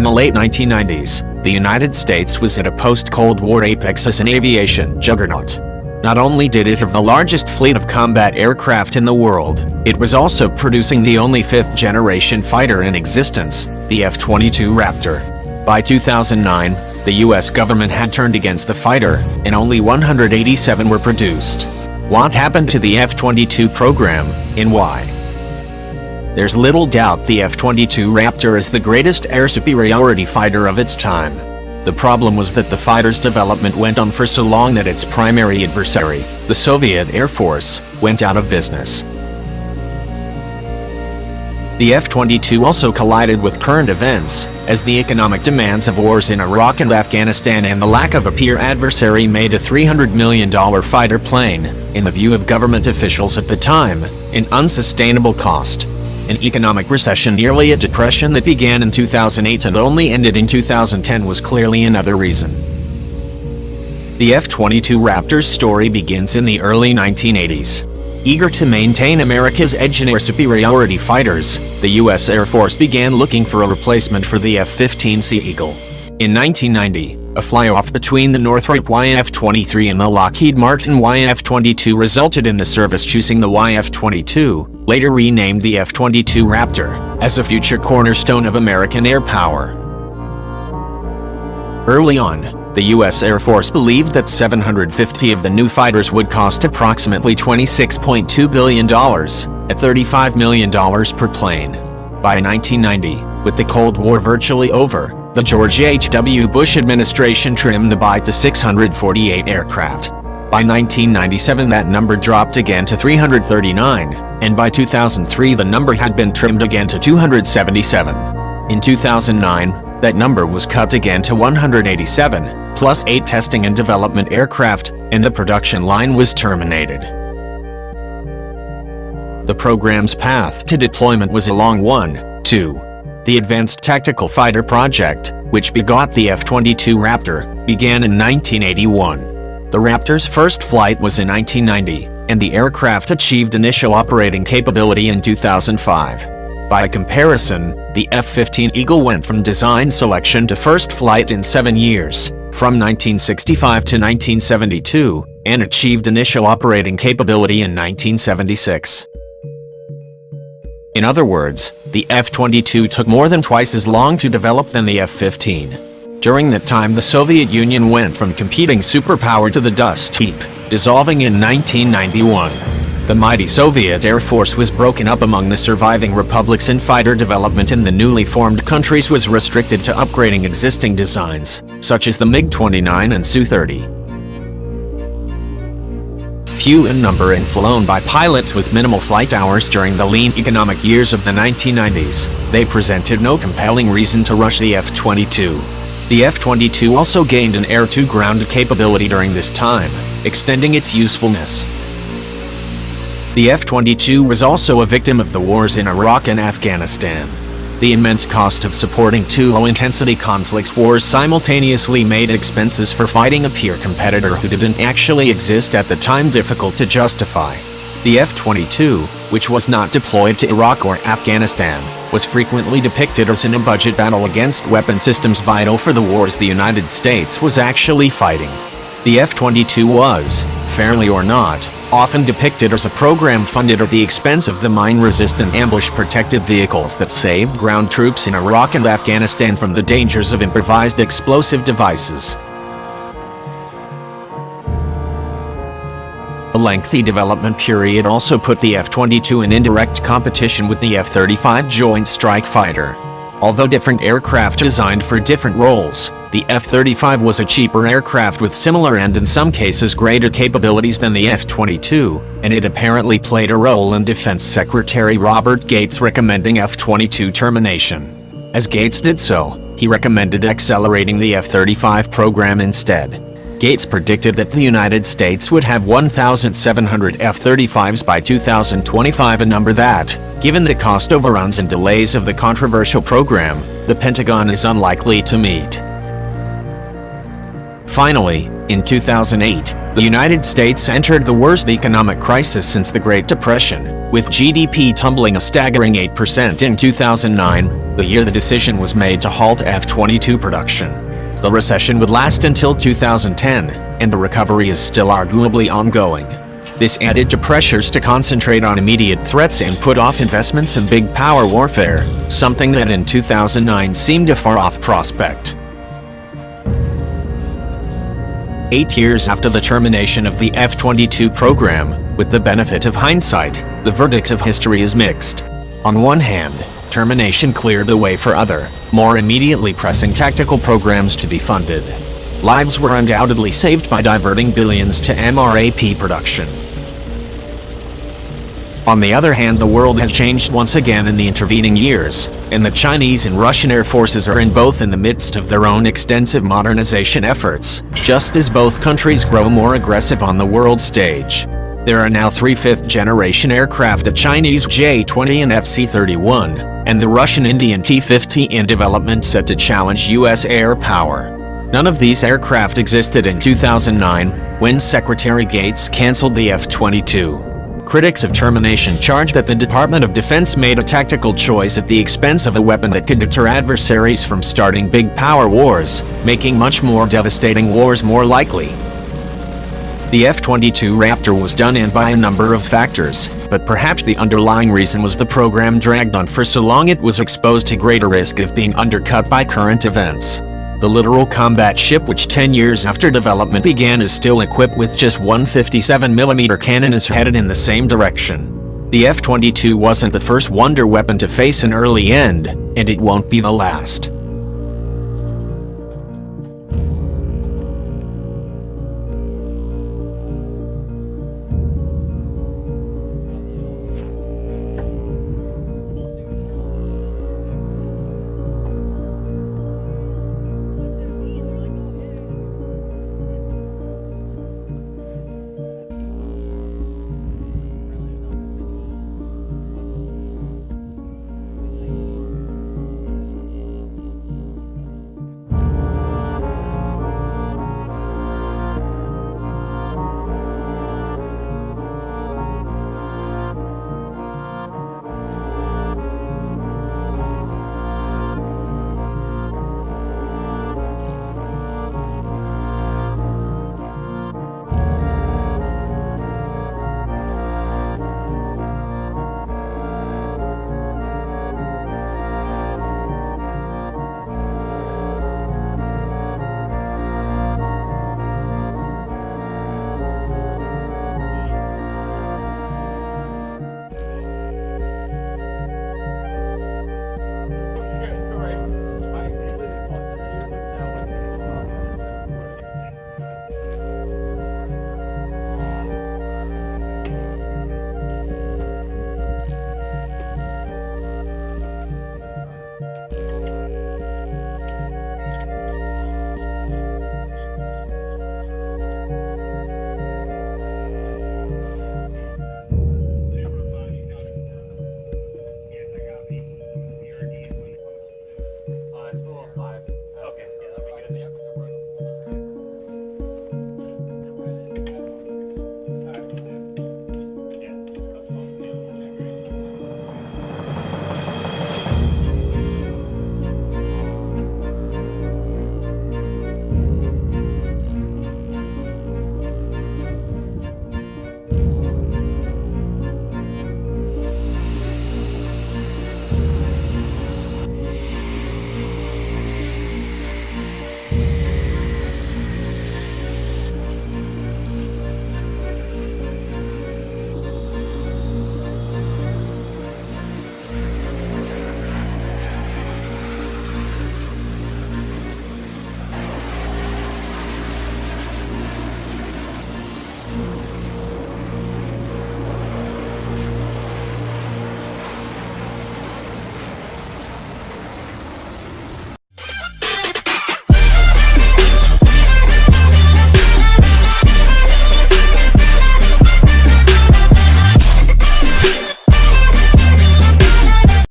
the late 1990s, the United States was at a post-Cold War apex as an aviation juggernaut. Not only did it have the largest fleet of combat aircraft in the world, it was also producing the only fifth-generation fighter in existence, the F-22 Raptor. By 2009, the US government had turned against the fighter, and only 187 were produced. What happened to the F-22 program, and why? There's little doubt the F-22 Raptor is the greatest air superiority fighter of its time. The problem was that the fighter's development went on for so long that its primary adversary, the Soviet Air Force, went out of business. The F-22 also collided with current events, as the economic demands of wars in Iraq and Afghanistan and the lack of a peer adversary made a $300 million fighter plane, in the view of government officials at the time, an unsustainable cost. An economic recession, nearly a depression that began in 2008 and only ended in 2010, was clearly another reason. The F-22 Raptor's story begins in the early 1980s. Eager to maintain America's edge in air superiority fighters, the U.S. Air Force began looking for a replacement for the F-15 Sea Eagle. In 1990, a fly-off between the Northrop YF-23 and the Lockheed Martin YF-22 resulted in the service choosing the YF-22, later renamed the F-22 Raptor, as a future cornerstone of American air power. Early on, the U.S. Air Force believed that 750 of the new fighters would cost approximately $26.2 billion, at $35 million per plane. By 1990, with the Cold War virtually over, the George H.W. Bush administration trimmed the buy to 648 aircraft. By 1997 that number dropped again to 339, and by 2003 the number had been trimmed again to 277. In 2009, that number was cut again to 187, plus 8 testing and development aircraft, and the production line was terminated. The program's path to deployment was a long one, too. The Advanced Tactical Fighter Project, which begot the F-22 Raptor, began in 1981. The Raptor's first flight was in 1990, and the aircraft achieved initial operating capability in 2005. By comparison, the F-15 Eagle went from design selection to first flight in 7 years, from 1965 to 1972, and achieved initial operating capability in 1976. In other words, the F-22 took more than twice as long to develop than the F-15. During that time, the Soviet Union went from competing superpower to the dust heap, dissolving in 1991. The mighty Soviet Air Force was broken up among the surviving republics, and fighter development in the newly formed countries was restricted to upgrading existing designs, such as the MiG-29 and Su-30. Few in number and flown by pilots with minimal flight hours during the lean economic years of the 1990s, they presented no compelling reason to rush the F-22. The F-22 also gained an air-to-ground capability during this time, extending its usefulness. The F-22 was also a victim of the wars in Iraq and Afghanistan. The immense cost of supporting two low-intensity conflicts wars simultaneously made expenses for fighting a peer competitor who didn't actually exist at the time difficult to justify. The F-22, which was not deployed to Iraq or Afghanistan, was frequently depicted as in a budget battle against weapon systems vital for the wars the United States was actually fighting. The F-22 was, fairly or not, often depicted as a program funded at the expense of the mine-resistant ambush-protected vehicles that saved ground troops in Iraq and Afghanistan from the dangers of improvised explosive devices. A lengthy development period also put the F-22 in indirect competition with the F-35 Joint Strike Fighter. Although different aircraft designed for different roles, the F-35 was a cheaper aircraft with similar and in some cases greater capabilities than the F-22, and it apparently played a role in Defense Secretary Robert Gates recommending F-22 termination. As Gates did so, he recommended accelerating the F-35 program instead. Gates predicted that the United States would have 1,700 F-35s by 2025, a number that, given the cost overruns and delays of the controversial program, the Pentagon is unlikely to meet. Finally, in 2008, the United States entered the worst economic crisis since the Great Depression, with GDP tumbling a staggering 8% in 2009, the year the decision was made to halt F-22 production. The recession would last until 2010, and the recovery is still arguably ongoing. This added to pressures to concentrate on immediate threats and put off investments in big power warfare, something that in 2009 seemed a far-off prospect. 8 years after the termination of the F-22 program, with the benefit of hindsight, the verdict of history is mixed. On one hand, termination cleared the way for other, more immediately pressing tactical programs to be funded. Lives were undoubtedly saved by diverting billions to MRAP production. On the other hand, the world has changed once again in the intervening years, and the Chinese and Russian air forces are both in the midst of their own extensive modernization efforts, just as both countries grow more aggressive on the world stage. There are now 3 fifth-generation aircraft, the Chinese J-20 and FC-31, and the Russian-Indian T-50 in development set to challenge U.S. air power. None of these aircraft existed in 2009, when Secretary Gates canceled the F-22. Critics of termination charge that the Department of Defense made a tactical choice at the expense of a weapon that could deter adversaries from starting big power wars, making much more devastating wars more likely. The F-22 Raptor was done in by a number of factors, but perhaps the underlying reason was the program dragged on for so long it was exposed to greater risk of being undercut by current events. The littoral combat ship, which 10 years after development began is still equipped with just one 57mm cannon, is headed in the same direction. The F-22 wasn't the first wonder weapon to face an early end, and it won't be the last.